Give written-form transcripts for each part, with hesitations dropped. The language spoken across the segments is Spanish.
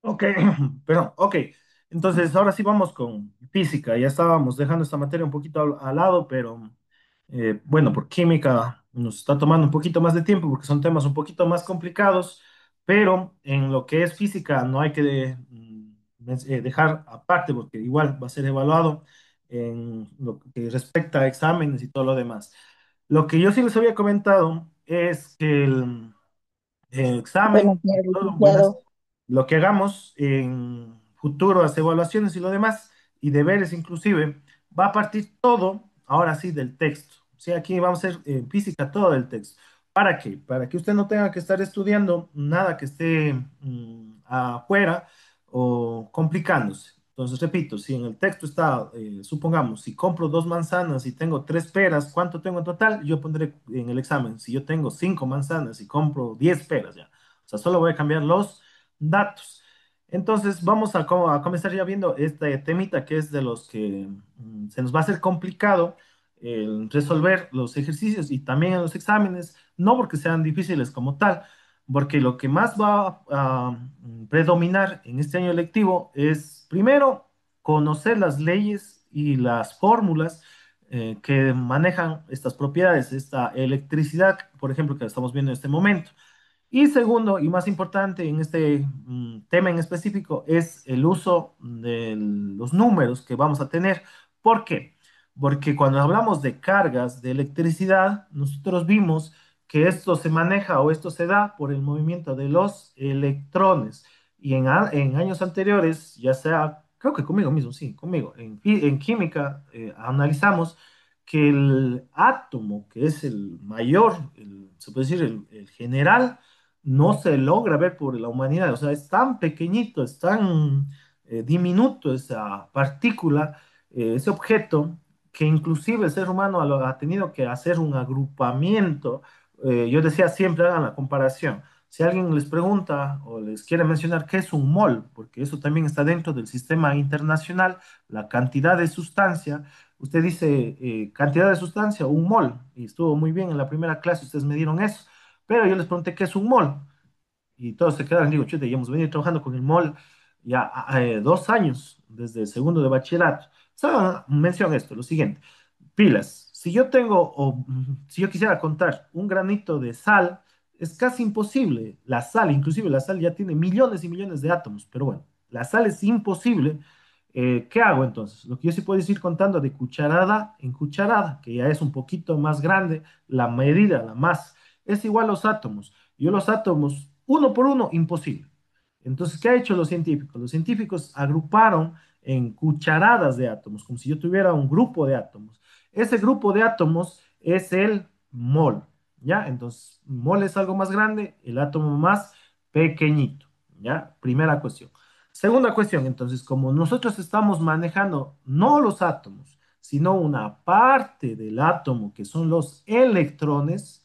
Ok, pero ok. Entonces, ahora sí vamos con física. Ya estábamos dejando esta materia un poquito al lado, pero bueno, por química nos está tomando un poquito más de tiempo porque son temas un poquito más complicados, pero en lo que es física no hay que dejar aparte porque igual va a ser evaluado en lo que respecta a exámenes y todo lo demás. Lo que yo sí les había comentado es que el Bueno, examen y señor todo, buenas, licenciado, lo que hagamos en futuras evaluaciones y lo demás, y deberes inclusive, va a partir todo, ahora sí, del texto. Sí, aquí vamos a hacer en física todo el texto. ¿Para qué? Para que usted no tenga que estar estudiando nada que esté afuera o complicándose. Entonces, repito, si en el texto está, supongamos, si compro dos manzanas y tengo tres peras, ¿cuánto tengo en total? Yo pondré en el examen, si yo tengo cinco manzanas y compro 10 peras ya. O sea, solo voy a cambiar los datos. Entonces, vamos a comenzar ya viendo este temita que es de los que se nos va a hacer complicado resolver los ejercicios y también en los exámenes, no porque sean difíciles como tal, porque lo que más va a predominar en este año lectivo es, primero, conocer las leyes y las fórmulas que manejan estas propiedades, esta electricidad, por ejemplo, que estamos viendo en este momento. Y segundo, y más importante en este tema en específico, es el uso de los números que vamos a tener. ¿Por qué? Porque cuando hablamos de cargas de electricidad, nosotros vimos que esto se maneja o esto se da por el movimiento de los electrones. Y en años anteriores, ya sea, creo que conmigo mismo, sí, conmigo, en química analizamos que el átomo, que es el mayor, se puede decir el general, no se logra ver por la humanidad. O sea, es tan pequeñito, es tan diminuto esa partícula, ese objeto, que inclusive el ser humano ha tenido que hacer un agrupamiento. Yo decía siempre, hagan la comparación. Si alguien les pregunta o les quiere mencionar qué es un mol, porque eso también está dentro del sistema internacional, la cantidad de sustancia, usted dice cantidad de sustancia, un mol, y estuvo muy bien en la primera clase, ustedes me dieron eso. Pero yo les pregunté qué es un mol y todos se quedaron, digo, chute, ya hemos venido trabajando con el mol ya 2 años, desde el segundo de bachillerato. Solo menciono esto, lo siguiente, pilas, si yo tengo, si yo quisiera contar un granito de sal, es casi imposible. La sal, inclusive la sal ya tiene millones y millones de átomos, pero bueno, la sal es imposible. ¿Qué hago entonces? Lo que yo sí puedo ir contando de cucharada en cucharada, que ya es un poquito más grande, la medida, la masa, es igual a los átomos. Yo los átomos, uno por uno, imposible. Entonces, ¿qué ha hecho los científicos? Los científicos agruparon en cucharadas de átomos, como si yo tuviera un grupo de átomos. Ese grupo de átomos es el mol, ¿ya? Entonces, mol es algo más grande, el átomo más pequeñito, ¿ya? Primera cuestión. Segunda cuestión, entonces, como nosotros estamos manejando no los átomos, sino una parte del átomo, que son los electrones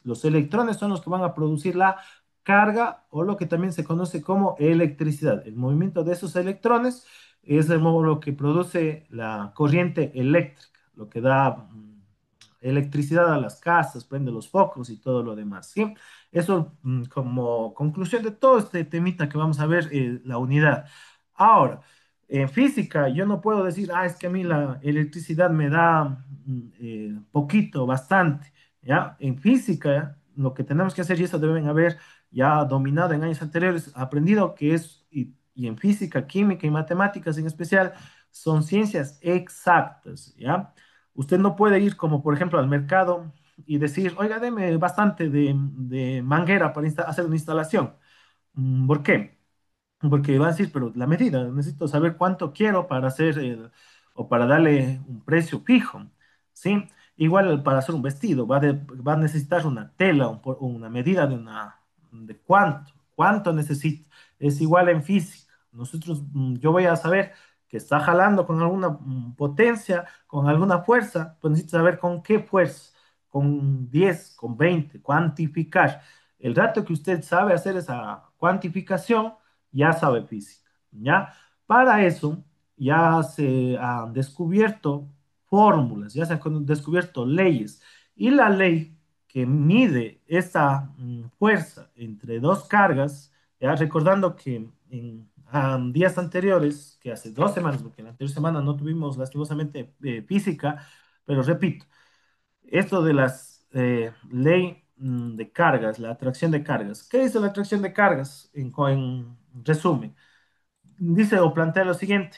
son los que van a producir la carga o lo que también se conoce como electricidad. El movimiento de esos electrones es lo que produce la corriente eléctrica, lo que da electricidad a las casas, prende los focos y todo lo demás, ¿sí? Eso como conclusión de todo este temita que vamos a ver, la unidad. Ahora, en física, yo no puedo decir, es que a mí la electricidad me da poquito, bastante, ¿ya? En física, lo que tenemos que hacer, y eso deben haber ya dominado en años anteriores, aprendido que es, y en física, química y matemáticas en especial, son ciencias exactas, ¿ya? Usted no puede ir como, por ejemplo, al mercado y decir, oiga, deme bastante de manguera para hacer una instalación. ¿Por qué? Porque va a decir, pero la medida, necesito saber cuánto quiero para hacer o para darle un precio fijo, ¿sí? Igual para hacer un vestido, va a necesitar una tela, una medida de cuánto necesita. Es igual en física. Nosotros, yo voy a saber que está jalando con alguna potencia, con alguna fuerza, pues necesito saber con qué fuerza, con 10, con 20, cuantificar. El rato que usted sabe hacer esa cuantificación, ya sabe física, ¿ya? Para eso ya se han descubierto fórmulas, ya se han descubierto leyes, y la ley que mide esta fuerza entre dos cargas, ya recordando que días anteriores, que hace 2 semanas, porque la anterior semana no tuvimos lastimosamente física, pero repito, esto de las ley de cargas, la atracción de cargas. ¿Qué dice la atracción de cargas? En resumen, dice o plantea lo siguiente,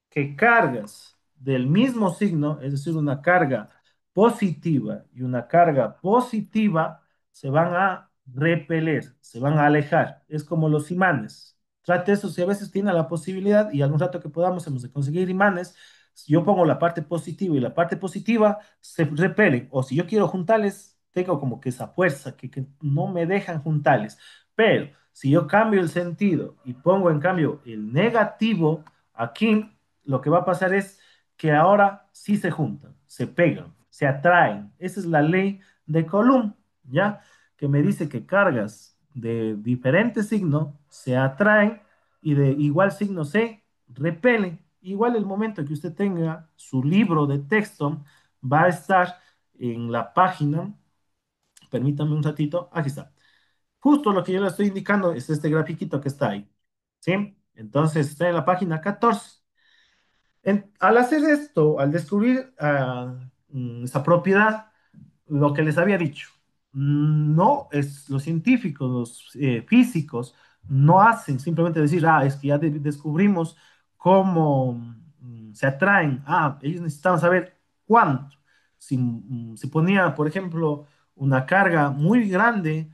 que cargas del mismo signo, es decir, una carga positiva y una carga positiva, se van a repeler, se van a alejar. Es como los imanes. Trate eso si a veces tiene la posibilidad y algún rato que podamos hemos de conseguir imanes. Si yo pongo la parte positiva y la parte positiva, se repelen. O si yo quiero juntarles, tengo como que esa fuerza que no me dejan juntarles. Pero si yo cambio el sentido y pongo en cambio el negativo, aquí lo que va a pasar es que ahora sí se juntan, se pegan, se atraen. Esa es la ley de Coulomb, ¿ya? Que me dice que cargas de diferente signo se atraen y de igual signo se repelen. Igual el momento que usted tenga su libro de texto va a estar en la página, permítame un ratito, aquí está. Justo lo que yo le estoy indicando es este grafiquito que está ahí, ¿sí? Entonces está en la página 14. Al hacer esto, al descubrir esa propiedad, lo que les había dicho, no es los científicos, los físicos, no hacen simplemente decir, es que ya descubrimos cómo se atraen, ellos necesitaban saber cuánto. Si ponía, por ejemplo, una carga muy grande,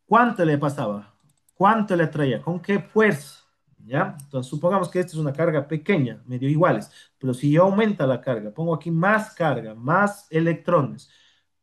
¿cuánto le pasaba? ¿Cuánto le atraía? ¿Con qué fuerza? ¿Ya? Entonces, supongamos que esta es una carga pequeña, medio iguales, pero si yo aumenta la carga, más electrones,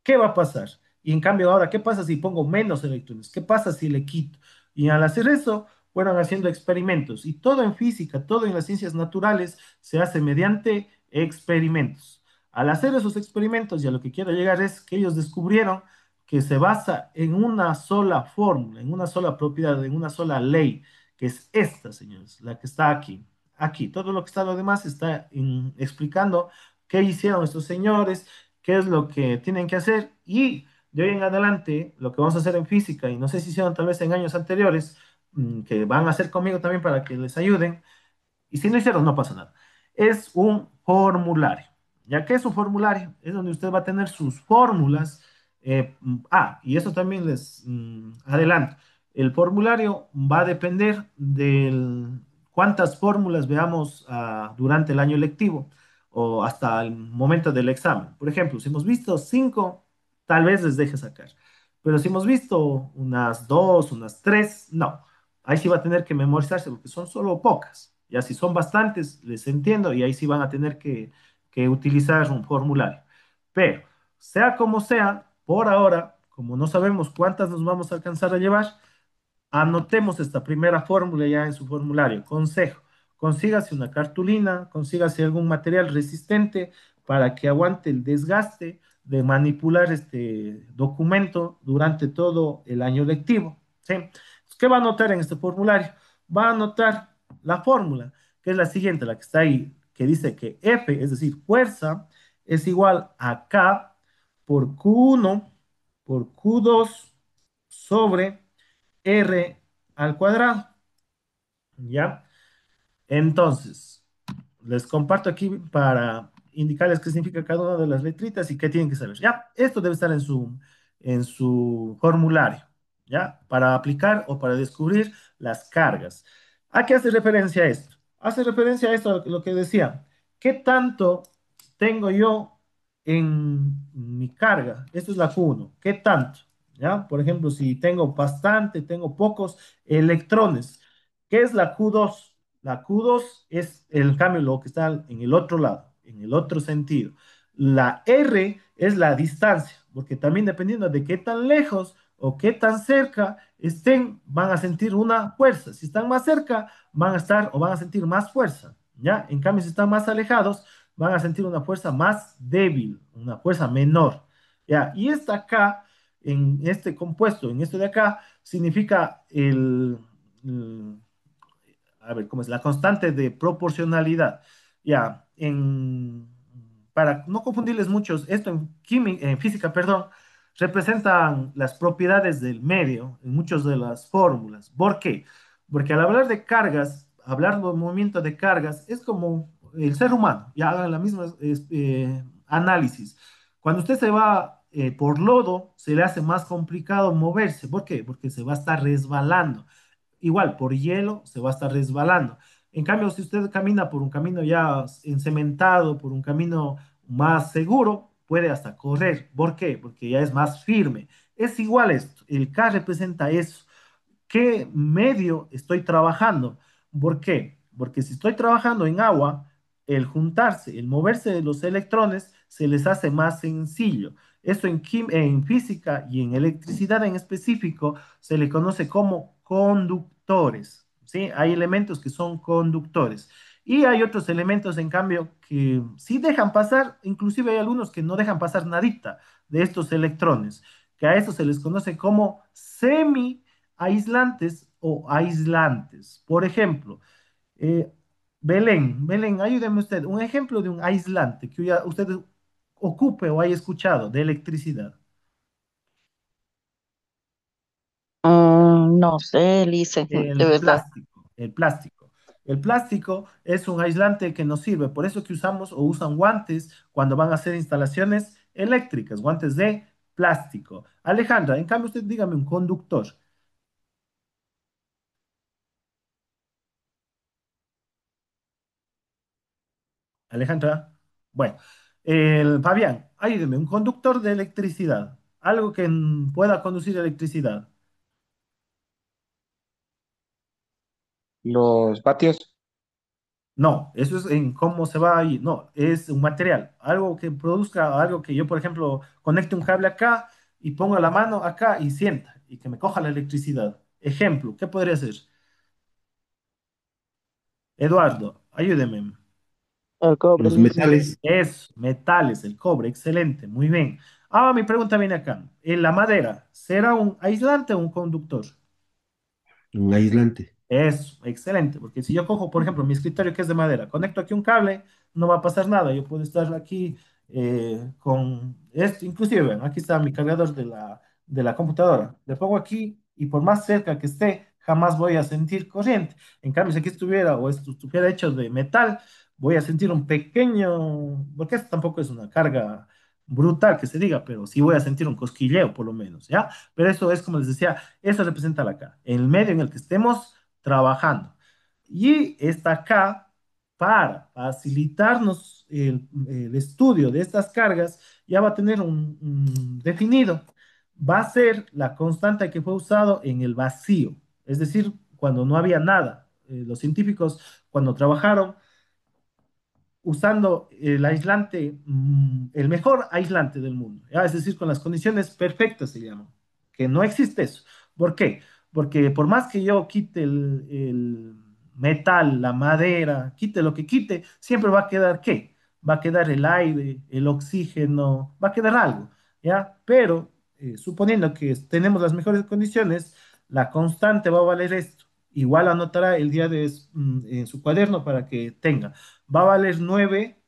¿qué va a pasar? Y en cambio ahora, ¿qué pasa si pongo menos electrones? ¿Qué pasa si le quito? Y al hacer eso, fueron haciendo experimentos. Y todo en física, todo en las ciencias naturales se hace mediante experimentos. Al hacer esos experimentos, y a lo que quiero llegar es que ellos descubrieron que se basa en una sola fórmula, en una sola propiedad, en una sola ley, que es esta, señores, la que está aquí. Aquí, todo lo que está lo demás está explicando qué hicieron estos señores, qué es lo que tienen que hacer y de hoy en adelante lo que vamos a hacer en física, y no sé si hicieron tal vez en años anteriores, que van a hacer conmigo también para que les ayuden, y si no hicieron, no pasa nada. Es un formulario. ¿Ya que es un formulario? Es donde usted va a tener sus fórmulas. Y eso también les adelanto. El formulario va a depender de cuántas fórmulas veamos durante el año lectivo o hasta el momento del examen. Por ejemplo, si hemos visto 5, tal vez les deje sacar. Pero si hemos visto unas 2, unas 3, no. Ahí sí va a tener que memorizarse porque son solo pocas. Ya si son bastantes, les entiendo y ahí sí van a tener que utilizar un formulario. Pero, sea como sea, por ahora, como no sabemos cuántas nos vamos a alcanzar a llevar, anotemos esta primera fórmula ya en su formulario. Consejo, consígase una cartulina, consígase algún material resistente para que aguante el desgaste de manipular este documento durante todo el año lectivo. ¿Sí? ¿Qué va a anotar en este formulario? Va a anotar la fórmula, que es la siguiente, la que está ahí, que dice que F, es decir, fuerza, es igual a K por Q1 por Q2 sobre R al cuadrado, ¿ya? Entonces, les comparto aquí para indicarles qué significa cada una de las letritas y qué tienen que saber. Ya, esto debe estar en su formulario, ¿ya? Para aplicar o para descubrir las cargas. ¿A qué hace referencia esto? Hace referencia a esto, a lo que decía. ¿Qué tanto tengo yo en mi carga? Esto es la Q1. ¿Qué tanto? ¿Ya? Por ejemplo, si tengo bastante, tengo pocos electrones. ¿Qué es la Q2? La Q2 es el cambio, lo que está en el otro lado, en el otro sentido. La R es la distancia, porque también dependiendo de qué tan lejos o qué tan cerca estén, van a sentir una fuerza. Si están más cerca, van a estar o van a sentir más fuerza, ¿ya? En cambio, si están más alejados, van a sentir una fuerza más débil, una fuerza menor, ¿ya? Y esta acá, en este compuesto, en esto de acá, significa a ver, ¿cómo es? La constante de proporcionalidad. Ya, para no confundirles muchos, esto en física, perdón, representan las propiedades del medio en muchas de las fórmulas. ¿Por qué? Porque al hablar de cargas, hablar de movimiento de cargas es como el ser humano, ya hagan la misma análisis. Cuando usted se va por lodo, se le hace más complicado moverse. ¿Por qué? Porque se va a estar resbalando. Igual, por hielo se va a estar resbalando. En cambio, si usted camina por un camino ya encementado, por un camino más seguro, puede hasta correr. ¿Por qué? Porque ya es más firme. Es igual esto. El K representa eso. ¿Qué medio estoy trabajando? ¿Por qué? Porque si estoy trabajando en agua, el juntarse, el moverse de los electrones se les hace más sencillo. Esto en física y en electricidad en específico se le conoce como conductores. ¿Sí? Hay elementos que son conductores. Y hay otros elementos, en cambio, que sí dejan pasar, inclusive hay algunos que no dejan pasar nadita de estos electrones, que a eso se les conoce como semi-aislantes o aislantes. Por ejemplo, eh, Belén, ayúdeme usted, un ejemplo de un aislante que usted ocupe o haya escuchado de electricidad. No sé, Lice, de El verdad. plástico, el plástico. El plástico es un aislante que nos sirve, por eso que usamos o usan guantes cuando van a hacer instalaciones eléctricas, guantes de plástico. Alejandra, en cambio usted dígame un conductor. Alejandra, bueno, el Fabián, ayúdeme, un conductor de electricidad, algo que pueda conducir electricidad. Los vatios, No, eso es en cómo se va ahí. No, es un material, algo que produzca, algo que yo, por ejemplo, conecte un cable acá y ponga la mano acá y sienta y que me coja la electricidad. Ejemplo, ¿qué podría ser? Eduardo, ayúdeme. El cobre los mismo. metales, Es metales, el cobre, excelente, muy bien. Ah, mi pregunta viene acá. ¿En la madera será un aislante o un conductor? un aislante. Eso, excelente, porque si yo cojo, por ejemplo, mi escritorio que es de madera, conecto aquí un cable, no va a pasar nada. Yo puedo estar aquí con esto, inclusive, vean, aquí está mi cargador de la computadora. Le pongo aquí y por más cerca que esté, jamás voy a sentir corriente. En cambio, si aquí estuviera o esto estuviera hecho de metal, voy a sentir un pequeño, porque esto tampoco es una carga brutal que se diga, pero sí voy a sentir un cosquilleo por lo menos, ¿ya? Pero eso es, como les decía, eso representa la K, el medio en el que estemos trabajando. Y está acá para facilitarnos el estudio de estas cargas, ya va a tener un definido. Va a ser la constante que fue usado en el vacío, es decir, cuando no había nada. Los científicos, cuando trabajaron, usando el aislante, el mejor aislante del mundo, ¿ya? Es decir, con las condiciones perfectas se llama, que no existe eso. ¿Por qué? Porque por más que yo quite el metal, la madera, quite lo que quite, siempre va a quedar ¿qué? Va a quedar el aire, el oxígeno, va a quedar algo, ¿ya? Pero suponiendo que tenemos las mejores condiciones, la constante va a valer esto. Igual anotará el día en su cuaderno para que tenga va a valer 9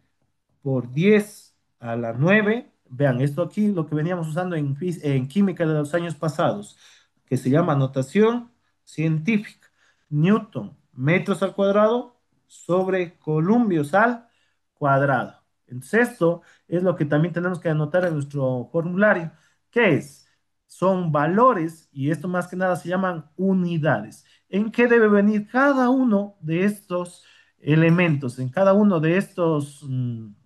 por 10 a la 9. Vean, esto aquí lo que veníamos usando en química de los años pasados, que se llama notación científica. Newton, metros al cuadrado sobre columbios al cuadrado. Entonces, esto es lo que también tenemos que anotar en nuestro formulario. ¿Qué es? Son valores y esto más que nada se llaman unidades. ¿En qué debe venir cada uno de estos elementos? En cada uno de estos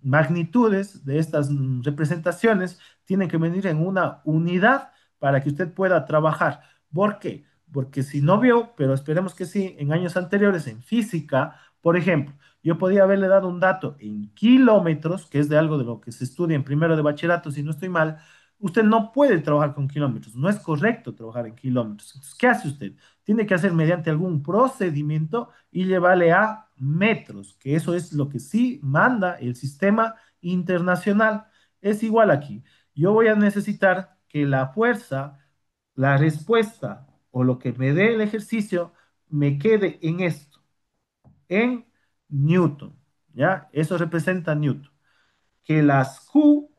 magnitudes, de estas representaciones, tienen que venir en una unidad para que usted pueda trabajar. ¿Por qué? Porque si no vio, pero esperemos que sí, en años anteriores en física, por ejemplo, yo podía haberle dado un dato en kilómetros, que es de algo de lo que se estudia en primero de bachillerato, si no estoy mal. Usted no puede trabajar con kilómetros, no es correcto trabajar en kilómetros. Entonces, ¿qué hace usted? Tiene que hacer mediante algún procedimiento y llevarle a metros, que eso es lo que sí manda el sistema internacional. Es igual aquí. Yo voy a necesitar que la fuerza, la respuesta o lo que me dé el ejercicio me quede en esto, en Newton, ¿ya? Eso representa Newton. Que las Q,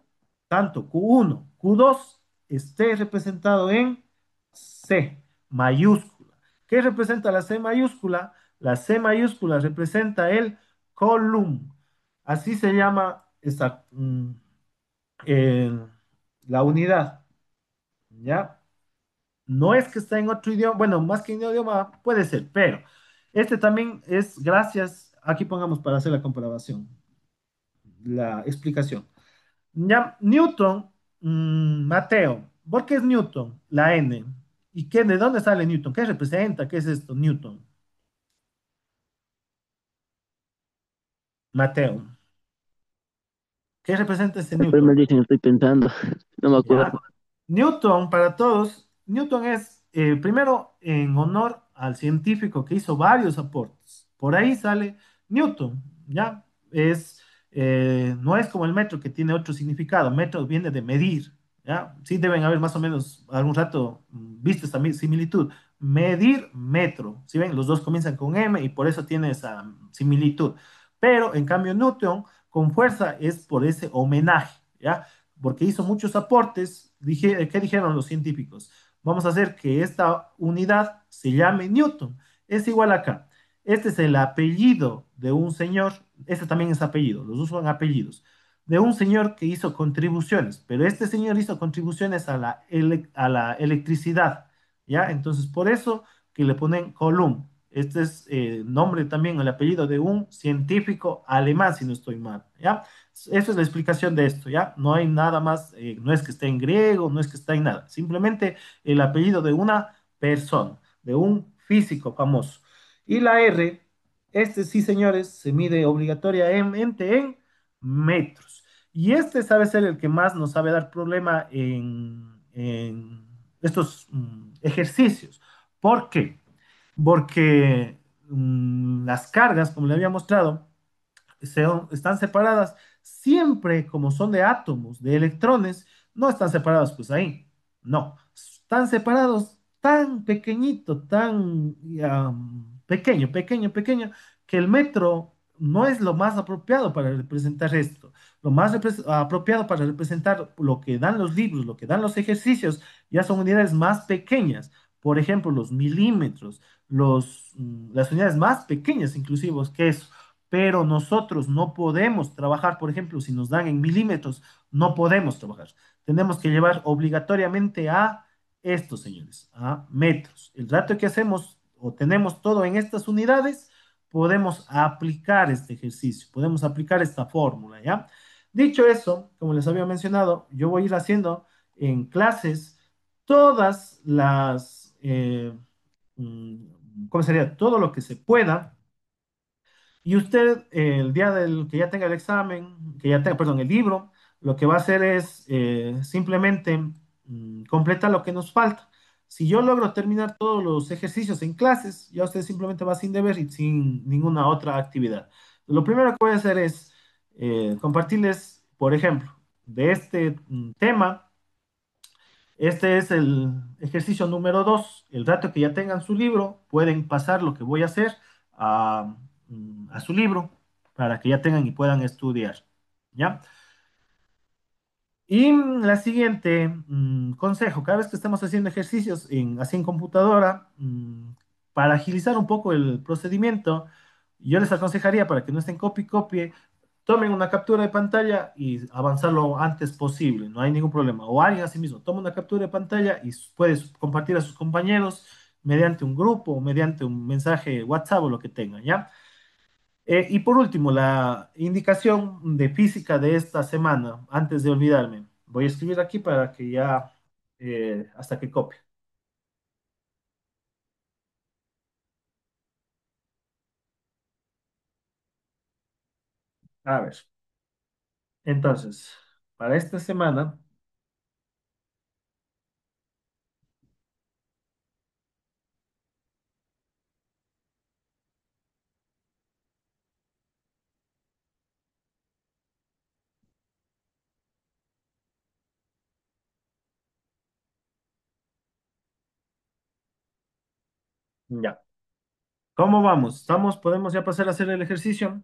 tanto Q1, Q2, esté representado en C mayúscula. ¿Qué representa la C mayúscula? La C mayúscula representa el column. Así se llama eh, la unidad, ¿ya? No es que está en otro idioma, bueno, más que en un idioma puede ser, pero este también es gracias, aquí pongamos para hacer la comprobación, la explicación. Ya, Newton, Mateo, ¿por qué es Newton? La N. ¿Y qué, de dónde sale Newton? ¿Qué representa? ¿Qué es esto, Newton? Mateo, ¿qué representa este El primer Newton? dicen, estoy pensando, no me Ya. acuerdo. Newton, para todos, Newton es primero en honor al científico que hizo varios aportes. Por ahí sale Newton, ¿ya? No es como el metro que tiene otro significado. Metro viene de medir, ¿ya? Sí deben haber más o menos algún rato visto esta similitud. Medir, metro. Si ven, los dos comienzan con M y por eso tiene esa similitud. Pero en cambio Newton, con fuerza, es por ese homenaje, ¿ya? Porque hizo muchos aportes. ¿Qué dijeron los científicos? Vamos a hacer que esta unidad se llame Newton. Es igual acá. Este es el apellido de un señor, este también es apellido, los dos son apellidos, de un señor que hizo contribuciones, pero este señor hizo contribuciones a la electricidad, ¿ya? Entonces, por eso que le ponen Coulomb. Este es nombre también, el apellido de un científico alemán, si no estoy mal, ¿ya? Esa es la explicación de esto, ¿ya? No hay nada más, no es que esté en griego, no es que esté en nada, simplemente el apellido de una persona, de un físico famoso. Y la R, este sí, señores, se mide obligatoriamente en metros. Y este sabe ser el que más nos sabe dar problema en estos ejercicios. ¿Por qué? Porque las cargas, como le había mostrado, están separadas siempre como son de átomos, de electrones, no están separados pues ahí, no, están separados tan pequeñito, tan pequeño, que el metro no es lo más apropiado para representar esto. Lo más apropiado para representar lo que dan los libros, lo que dan los ejercicios, ya son unidades más pequeñas. Por ejemplo, los milímetros, las unidades más pequeñas inclusive que eso, pero nosotros no podemos trabajar, por ejemplo, si nos dan en milímetros, no podemos trabajar. Tenemos que llevar obligatoriamente a estos, señores, a metros. El rato que hacemos o tenemos todo en estas unidades, podemos aplicar este ejercicio, podemos aplicar esta fórmula, ¿ya? Dicho eso, como les había mencionado, yo voy a ir haciendo en clases todas ¿cómo sería? Todo lo que se pueda y usted, el día del que ya tenga el examen, que ya tenga, perdón, el libro, lo que va a hacer es simplemente completar lo que nos falta. Si yo logro terminar todos los ejercicios en clases, ya usted simplemente va sin deber y sin ninguna otra actividad. Lo primero que voy a hacer es compartirles, por ejemplo, de este tema. Este es el ejercicio número 2. El rato que ya tengan su libro, pueden pasar lo que voy a hacer a su libro para que ya tengan y puedan estudiar. ¿Ya? Y la siguiente consejo, cada vez que estemos haciendo ejercicios así en computadora, para agilizar un poco el procedimiento, yo les aconsejaría para que no estén copy copie, tomen una captura de pantalla y avanzar lo antes posible, no hay ningún problema. O alguien así mismo, toma una captura de pantalla y puedes compartir a sus compañeros mediante un grupo o mediante un mensaje WhatsApp o lo que tengan, ¿ya? Y por último, la indicación de física de esta semana, antes de olvidarme. Voy a escribir aquí para que ya, hasta que copie. A ver, entonces, para esta semana, ya. ¿Cómo vamos? ¿Estamos? ¿Podemos ya pasar a hacer el ejercicio?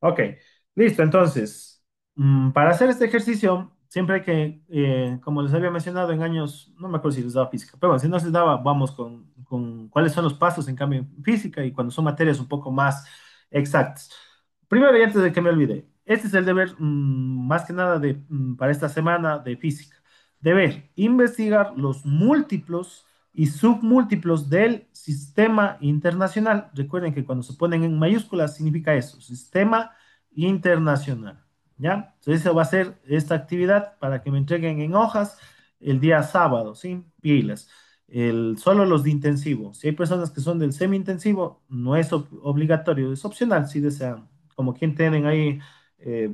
Ok, listo. Entonces, para hacer este ejercicio, siempre hay que, como les había mencionado en años, no me acuerdo si les daba física, pero bueno, si no les daba, vamos con cuáles son los pasos en cambio en física y cuando son materias un poco más exactas. Primero, y antes de que me olvide, este es el deber más que nada para esta semana de física. Deber investigar los múltiplos y submúltiplos del sistema internacional. Recuerden que cuando se ponen en mayúsculas significa eso, sistema internacional. ¿Ya? Entonces, eso va a ser esta actividad para que me entreguen en hojas el día sábado, ¿sí? Pilas. Solo los de intensivo. Si hay personas que son del semi-intensivo, no es obligatorio, es opcional si desean, como quien tienen ahí eh,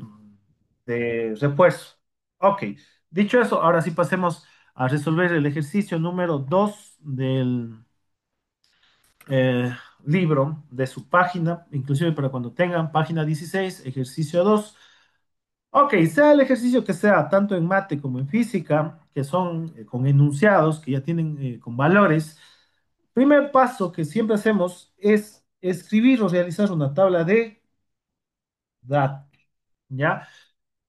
de refuerzo. Ok, dicho eso, ahora sí pasemos a resolver el ejercicio número 2 del eh, libro, de su página, inclusive para cuando tengan página 16 ejercicio 2. Ok, sea el ejercicio que sea, tanto en mate como en física, que son con enunciados, que ya tienen con valores, primer paso que siempre hacemos es escribir o realizar una tabla de datos, ¿ya?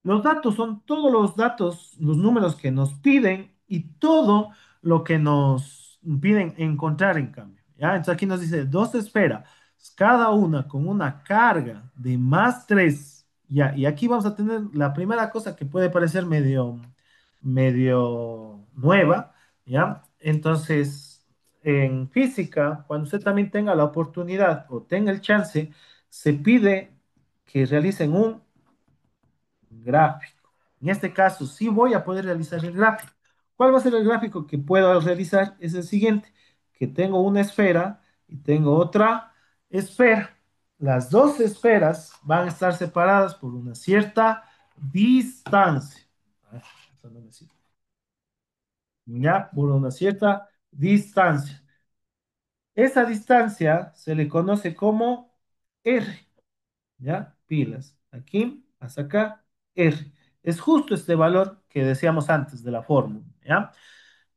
Los datos son todos los datos, los números que nos piden y todo lo que nos piden encontrar en cambio. ¿Ya? Entonces aquí nos dice dos esferas, cada una con una carga de +3. ¿Ya? Y aquí vamos a tener la primera cosa que puede parecer medio nueva. ¿Ya? Entonces, en física, cuando usted también tenga la oportunidad o tenga el chance, se pide que realicen un gráfico. En este caso, sí voy a poder realizar el gráfico. ¿Cuál va a ser el gráfico que puedo realizar? Es el siguiente, que tengo una esfera y tengo otra esfera. Las dos esferas van a estar separadas por una cierta distancia. Ah, eso no me sirve. Ya, por una cierta distancia. Esa distancia se le conoce como R. ¿Ya? Pilas. Aquí hasta acá, R. Es justo este valor que decíamos antes de la fórmula, ¿ya?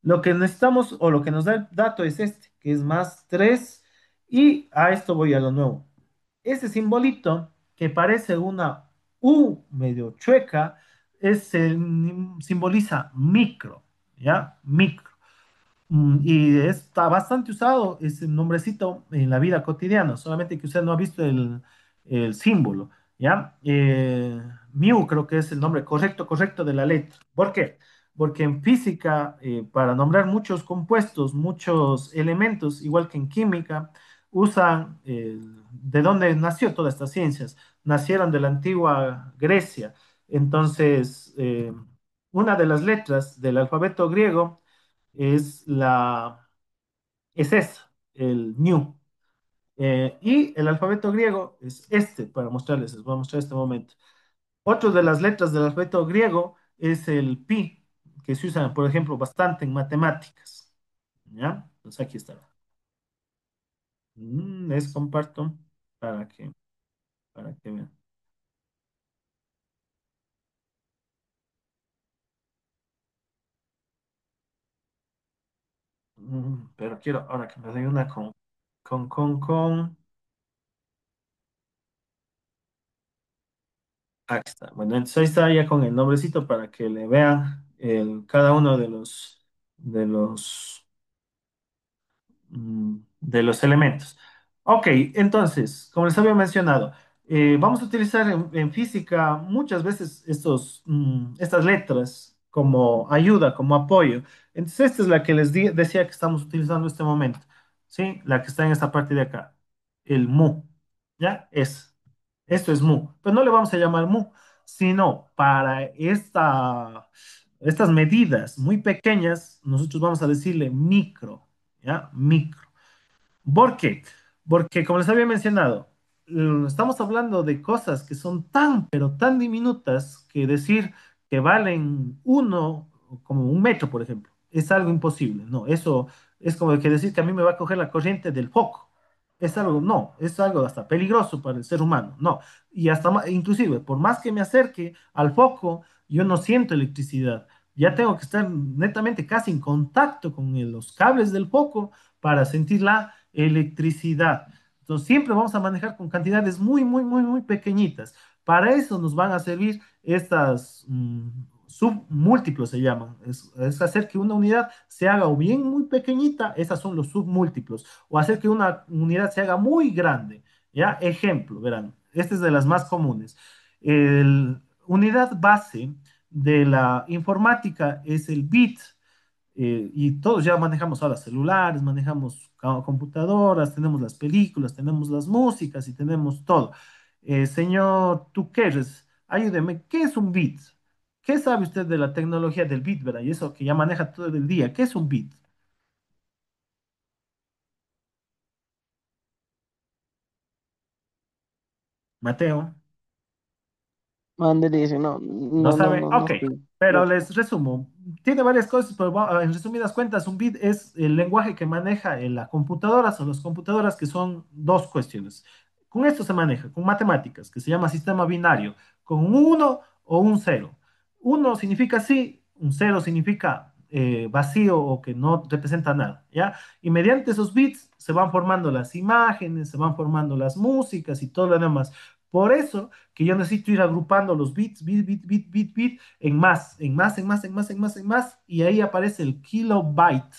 Lo que necesitamos o lo que nos da el dato es este, que es +3, y a esto voy a lo nuevo. Ese simbolito que parece una U medio chueca, simboliza micro, ¿ya? Micro. Y está bastante usado ese nombrecito en la vida cotidiana, solamente que usted no ha visto el símbolo, ¿ya? Mu creo que es el nombre correcto de la letra. ¿Por qué? Porque en física, para nombrar muchos compuestos, muchos elementos, igual que en química, usan de dónde nació todas estas ciencias. Nacieron de la antigua Grecia. Entonces, una de las letras del alfabeto griego es es esa, el ñu. Y el alfabeto griego es este, para mostrarles, les voy a mostrar este momento. Otro de las letras del alfabeto griego es el pi, que se usa, por ejemplo, bastante en matemáticas. ¿Ya? Entonces aquí está. Les comparto para para que vean. Pero quiero ahora que me doy una con. Aquí está. Bueno, entonces ahí está ya con el nombrecito para que le vean cada uno de los de los elementos. Ok, entonces, como les había mencionado, vamos a utilizar en física muchas veces estas letras como ayuda, como apoyo. Entonces, esta es la que decía que estamos utilizando en este momento, ¿sí? La que está en esta parte de acá, el mu, ¿ya? Esto es mu, pero no le vamos a llamar mu, sino para estas medidas muy pequeñas, nosotros vamos a decirle micro. ¿Ya? Micro. ¿Por qué? Porque, como les había mencionado, estamos hablando de cosas que son tan, pero tan diminutas que decir que valen uno, como un metro, por ejemplo, es algo imposible. No, eso es como que decir que a mí me va a coger la corriente del foco. Es algo, no, es algo hasta peligroso para el ser humano. No, y hasta inclusive, por más que me acerque al foco, yo no siento electricidad. Ya tengo que estar netamente casi en contacto con los cables del foco para sentir la electricidad. Entonces, siempre vamos a manejar con cantidades muy, muy, muy, muy pequeñitas. Para eso nos van a servir estas submúltiplos, se llaman. Es hacer que una unidad se haga o bien muy pequeñita, esas son los submúltiplos, o hacer que una unidad se haga muy grande. ¿Ya? Ejemplo, verán, este es de las más comunes. El unidad base de la informática es el bit, y todos ya manejamos ahora celulares, manejamos computadoras, tenemos las películas, tenemos las músicas y tenemos todo. Señor Tuqueres, ayúdeme, ¿qué es un bit? ¿Qué sabe usted de la tecnología del bit, verdad? Y eso que ya maneja todo el día, ¿qué es un bit? Mateo. Mande, dice, ¿No sabe? no Ok, estoy. pero No. les resumo. Tiene varias cosas, pero en resumidas cuentas, un bit es el lenguaje que maneja en la computadora, son las computadoras que son dos cuestiones. Con esto se maneja, con matemáticas, que se llama sistema binario, con un 1 o un cero. Uno significa sí, un cero significa vacío o que no representa nada, ¿ya? Y mediante esos bits se van formando las imágenes, se van formando las músicas y todo lo demás. Por eso que yo necesito ir agrupando los bits, bit, en más, en más, en más, en más, en más, en más, y ahí aparece el kilobyte.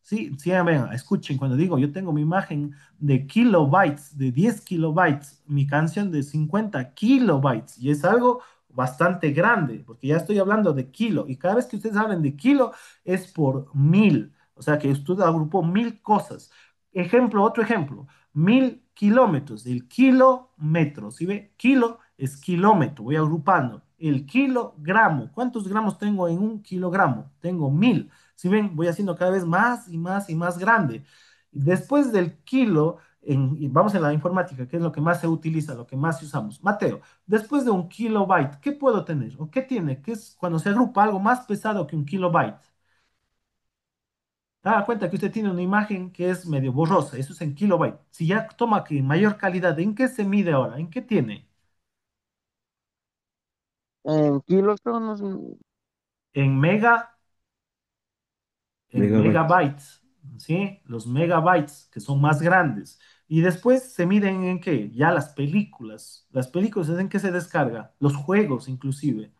Sí, sí, vean, escuchen, cuando digo yo tengo mi imagen de kilobytes, de 10 kilobytes, mi canción de 50 kilobytes, y es algo bastante grande, porque ya estoy hablando de kilo, y cada vez que ustedes hablen de kilo es por mil, o sea que usted agrupó mil cosas. Ejemplo, otro ejemplo, 1000 kilómetros, el kilómetro, ¿sí ve? Kilo es kilómetro, voy agrupando. El kilogramo, ¿cuántos gramos tengo en un kilogramo? Tengo 1000. ¿Sí ven? Voy haciendo cada vez más y más y más grande. Después del kilo, y vamos en la informática, que es lo que más se utiliza, lo que más usamos. Mateo, después de un kilobyte, ¿qué puedo tener? ¿O qué tiene? ¿Qué es cuando se agrupa algo más pesado que un kilobyte? Da cuenta que usted tiene una imagen que es medio borrosa, eso es en kilobyte. Si ya toma que mayor calidad, ¿en qué se mide ahora? ¿En qué tiene? En kilos, creo, no sé. En mega, en Megabyte. megabytes, ¿sí? Los megabytes, que son más grandes. Y después se miden en qué? Ya las películas. Las películas es en qué se descarga. Los juegos, inclusive.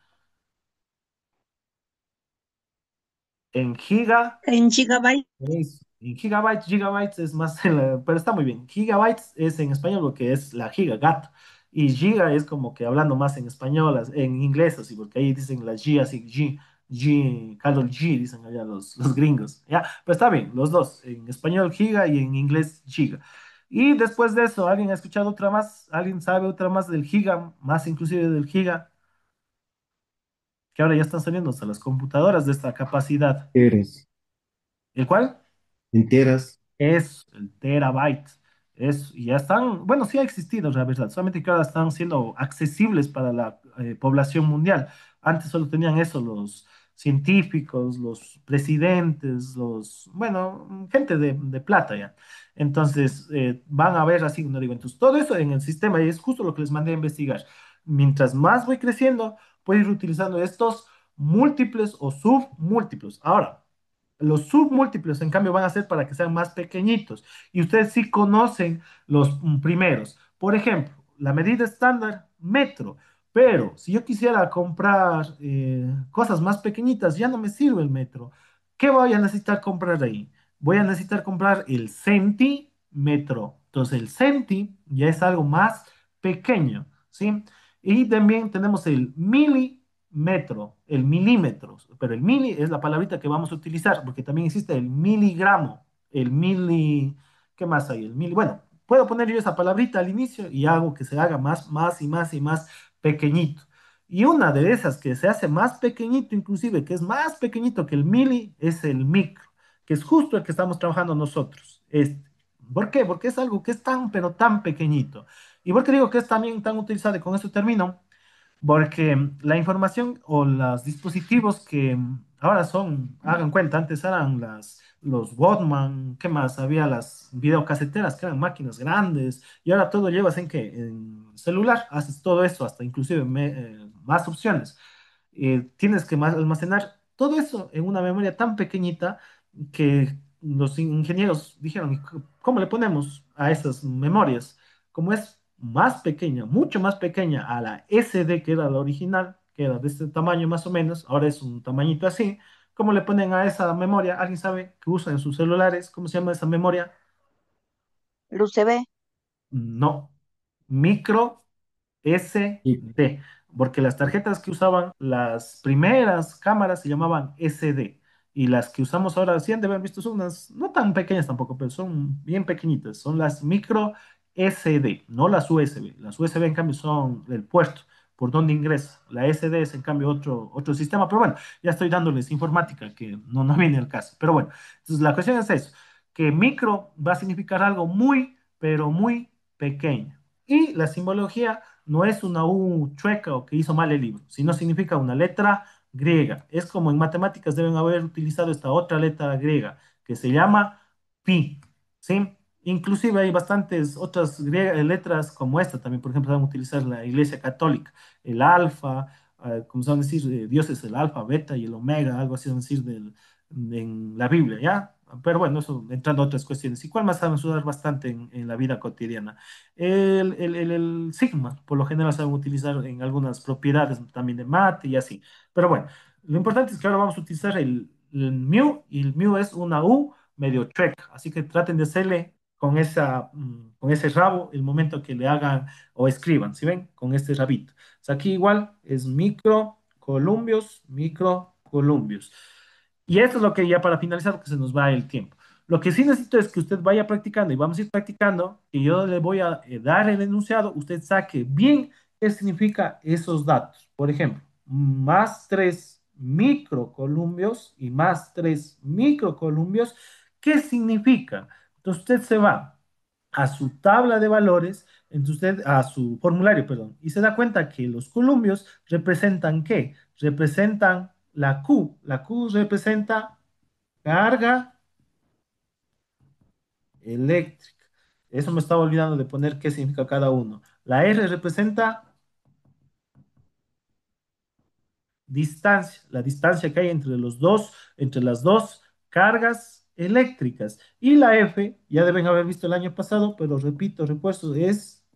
En giga. En gigabyte. En gigabytes, gigabytes es más, pero está muy bien. Gigabytes es en español lo que es la giga, gato. Y giga es como que hablando más en español, en inglés, así, porque ahí dicen la G, así, Carol G, dicen allá los gringos. Ya, pero está bien, los dos, en español giga y en inglés giga. Y después de eso, ¿alguien ha escuchado otra más? ¿Alguien sabe otra más del giga, más inclusive del giga, que ahora ya están saliendo hasta las computadoras de esta capacidad? Eres. ¿El cual? Enteras. Es el terabyte. Y ya están, bueno, sí ha existido, la verdad, solamente que ahora están siendo accesibles para la población mundial. Antes solo tenían eso los científicos, los presidentes, bueno, gente de plata ya. Entonces, van a ver así, no digo, entonces todo eso en el sistema, y es justo lo que les mandé a investigar. Mientras más voy creciendo, puedo ir utilizando estos múltiples o submúltiplos. Ahora, los submúltiplos, en cambio, van a ser para que sean más pequeñitos. Y ustedes sí conocen los primeros. Por ejemplo, la medida estándar, metro. Pero si yo quisiera comprar cosas más pequeñitas, ya no me sirve el metro. ¿Qué voy a necesitar comprar ahí? Voy a necesitar comprar el centímetro. Entonces, el centi ya es algo más pequeño, ¿sí? Y también tenemos el milímetro, el milímetro, pero el mili es la palabrita que vamos a utilizar, porque también existe el miligramo, el mili, ¿qué más hay? El mili, bueno, puedo poner yo esa palabrita al inicio y hago que se haga más, más y más y más pequeñito. Y una de esas que se hace más pequeñito, inclusive, que es más pequeñito que el mili, es el micro, que es justo el que estamos trabajando nosotros. ¿Por qué? Porque es algo que es tan, pero tan pequeñito. ¿Y por qué digo que es también tan utilizado? Y con eso termino, porque la información o los dispositivos que ahora son, hagan cuenta, antes eran los Walkman, ¿qué más? Había las videocaseteras que eran máquinas grandes y ahora todo llevas en qué? En celular, haces todo eso, hasta inclusive más opciones. Tienes que almacenar todo eso en una memoria tan pequeñita que los ingenieros dijeron, ¿cómo le ponemos a esas memorias? ¿Cómo es? más pequeña, mucho más pequeña a la SD, que era la original, que era de este tamaño más o menos, ahora es un tamañito así. ¿Cómo le ponen a esa memoria? ¿Alguien sabe que usan en sus celulares? ¿Cómo se llama esa memoria? Luz CB. No, micro Sí. SD, porque las tarjetas que usaban las primeras cámaras se llamaban SD y las que usamos ahora, sí han de haber visto, son unas, no tan pequeñas tampoco, pero son bien pequeñitas, son las micro SD, no las USB. Las USB en cambio son el puerto por donde ingresa. La SD es en cambio otro sistema, pero bueno, ya estoy dándoles informática que no viene el caso. Pero bueno, entonces la cuestión es eso, que micro va a significar algo muy, pero muy pequeño. Y la simbología no es una U chueca o que hizo mal el libro, sino significa una letra griega. Es como en matemáticas deben haber utilizado esta otra letra griega que se llama pi, ¿sí? Inclusive hay bastantes otras letras como esta también, por ejemplo, van a utilizar la Iglesia Católica, el alfa, como se van a decir, Dios es el alfa, beta y el omega, algo así van a decir en la Biblia, ¿ya? Pero bueno, eso entrando a otras cuestiones. ¿Y cuál más saben usar bastante en la vida cotidiana? El sigma, por lo general saben utilizar en algunas propiedades también de mate y así. Pero bueno, lo importante es que ahora vamos a utilizar el mu y el mu es una U medio chueca, así que traten de hacerle con con ese rabo el momento que le hagan o escriban, ¿sí ven? Con este rabito. O sea, aquí igual es micro columbios. Y esto es lo que ya para finalizar, porque se nos va el tiempo. Lo que sí necesito es que usted vaya practicando y vamos a ir practicando, que yo le voy a dar el enunciado, usted saque bien qué significa esos datos. Por ejemplo, más 3 microcolumbios y más 3 microcolumbios, ¿qué significa? Entonces usted se va a su tabla de valores, entonces usted a su formulario, perdón, y se da cuenta que los columbios representan ¿qué? Representan la Q. La Q representa carga eléctrica. Eso me estaba olvidando de poner qué significa cada uno. La R representa distancia, la distancia que hay entre los dos, entre las dos cargas eléctricas. Y la F, ya deben haber visto el año pasado, pero repito, repuesto, es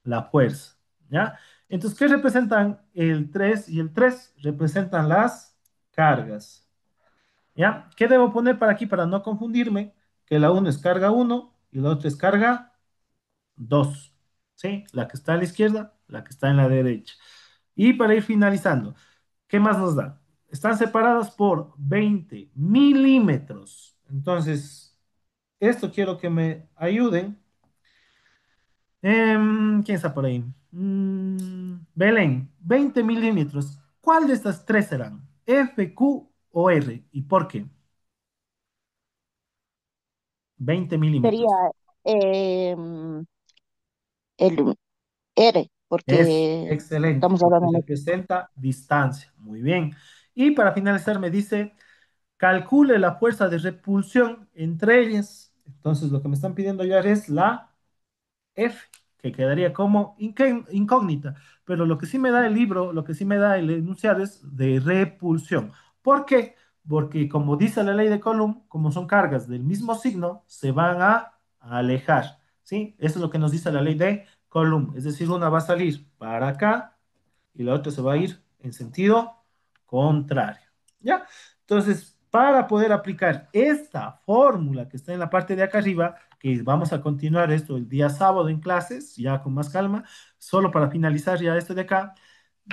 la fuerza, ¿ya? Entonces, ¿qué representan el 3 y el 3? Representan las cargas, ¿ya? ¿Qué debo poner para aquí para no confundirme? Que la uno es carga uno y la otra es carga 2, ¿sí? La que está a la izquierda, la que está en la derecha. Y para ir finalizando, ¿qué más nos da? Están separadas por 20 milímetros. Entonces, esto quiero que me ayuden. ¿Quién está por ahí? Belén, 20 milímetros. ¿Cuál de estas tres serán? ¿F, Q o R? ¿Y por qué? 20 Sería milímetros. em, el R, Es porque excelente, estamos porque hablando de... representa distancia. Muy bien. Y para finalizar me dice, calcule la fuerza de repulsión entre ellas. Entonces lo que me están pidiendo ya es la F, que quedaría como incógnita. Pero lo que sí me da el libro, lo que sí me da el enunciado es de repulsión. ¿Por qué? Porque como dice la ley de Coulomb, como son cargas del mismo signo, se van a alejar. ¿Sí? Eso es lo que nos dice la ley de Coulomb. Es decir, una va a salir para acá y la otra se va a ir en sentido contrario. ¿Ya? Entonces, para poder aplicar esta fórmula que está en la parte de acá arriba, que vamos a continuar esto el día sábado en clases, ya con más calma, solo para finalizar ya esto de acá,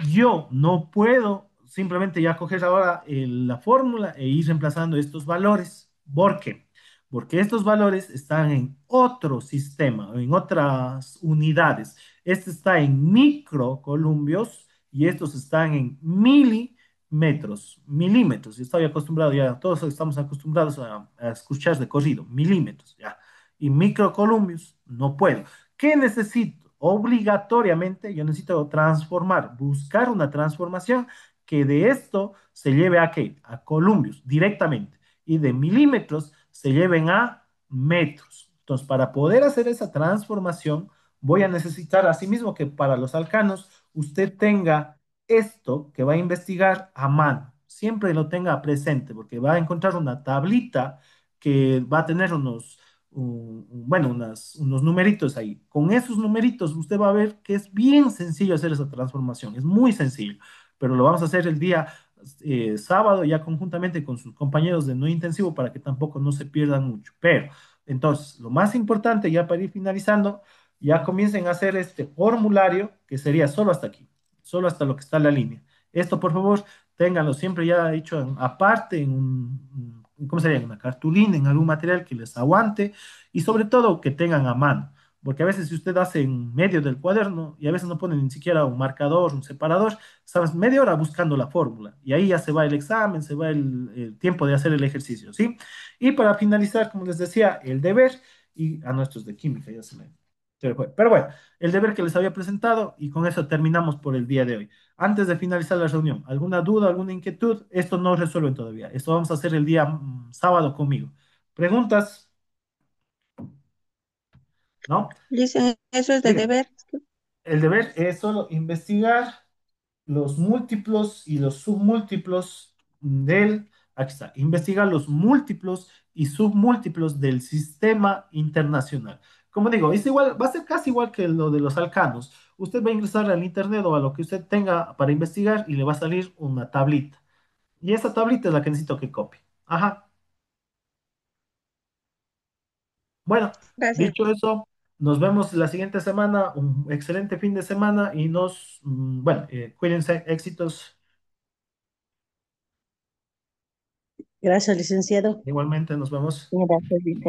yo no puedo simplemente ya coger ahora la fórmula e ir reemplazando estos valores. ¿Por qué? Porque estos valores están en otro sistema, en otras unidades. Este está en microcolumbios y estos están en milímetros, milímetros. Yo estoy acostumbrado ya, todos estamos acostumbrados a escuchar de corrido, milímetros, ya. Y microcolumbios, no puedo. ¿Qué necesito? Obligatoriamente, yo necesito transformar, buscar una transformación que de esto se lleve a qué? A columbios directamente. Y de milímetros se lleven a metros. Entonces, para poder hacer esa transformación, voy a necesitar, asimismo que para los alcanos, usted tenga esto que va a investigar a mano. Siempre lo tenga presente, porque va a encontrar una tablita que va a tener bueno, unos numeritos ahí. Con esos numeritos usted va a ver que es bien sencillo hacer esa transformación, es muy sencillo, pero lo vamos a hacer el día sábado ya conjuntamente con sus compañeros de no intensivo para que tampoco no se pierdan mucho. Pero entonces, lo más importante ya para ir finalizando, ya comiencen a hacer este formulario que sería solo hasta aquí, solo hasta lo que está en la línea. Esto, por favor, ténganlo siempre ya hecho aparte en ¿cómo sería? En una cartulina, en algún material que les aguante y sobre todo que tengan a mano. Porque a veces si usted hace en medio del cuaderno y a veces no pone ni siquiera un marcador, un separador, sabes, media hora buscando la fórmula y ahí ya se va el examen, se va el tiempo de hacer el ejercicio, ¿sí? Y para finalizar, como les decía, el deber y a nuestros de química, se me fue. Pero bueno, el deber que les había presentado y con eso terminamos por el día de hoy. Antes de finalizar la reunión, ¿alguna duda, alguna inquietud? Esto no resuelven todavía. Esto vamos a hacer el día sábado conmigo. ¿Preguntas? ¿No? Dicen, eso es de Miren, deber. el deber es solo investigar los múltiplos y los submúltiplos aquí está, investigar los múltiplos y submúltiplos del sistema internacional. Como digo, es igual, va a ser casi igual que lo de los alcanos. Usted va a ingresar al internet o a lo que usted tenga para investigar y le va a salir una tablita. Y esa tablita es la que necesito que copie. Ajá. Bueno, Gracias. dicho eso, nos vemos la siguiente semana. Un excelente fin de semana y bueno, cuídense, éxitos. Gracias, licenciado. Igualmente, nos vemos. Gracias, dice.